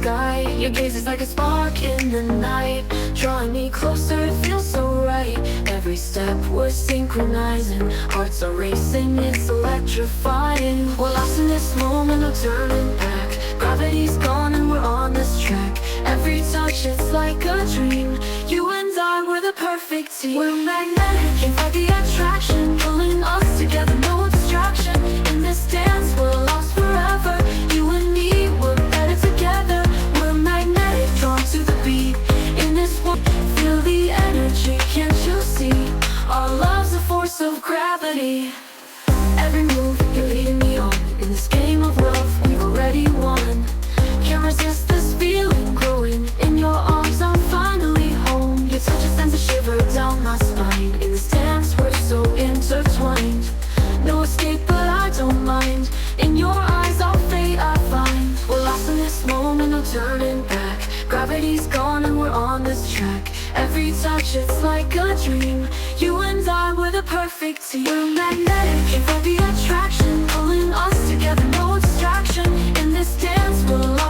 sky. Your gaze is like a spark in the night, drawing me closer, it feels so right. Every step we're synchronizing, hearts are racing, it's electrifying. We're lost in this moment, no turning back. Gravity's gone and we're on this track. Every touch, it's like a dream. You and I, we're the perfect team. We're magnetic, can't fight the attraction, pulling us together, no distraction. In this dance, we're lost forever. You and me, we're better together. We're magnetic, drawn to the beat. In this one, feel the energy, can't you see? Our love's a force of gravity. Every move, you're leading me on. In this game of love, we've already won. Can't resist this feeling growing. In your arms, I'm finally home. Your touch sends a shiver down my spine. In this dance, we're so intertwined. No escape, but I don't mind. In your eyes, I'll fade, I find. We're lost in this moment, no turning back. Gravity's gone and we're on this track. Every touch, it's like a dream. You and I, we're the perfect team. We're magnetic, can't fight the attraction, pulling us together, no distraction. In this dance, we're lost.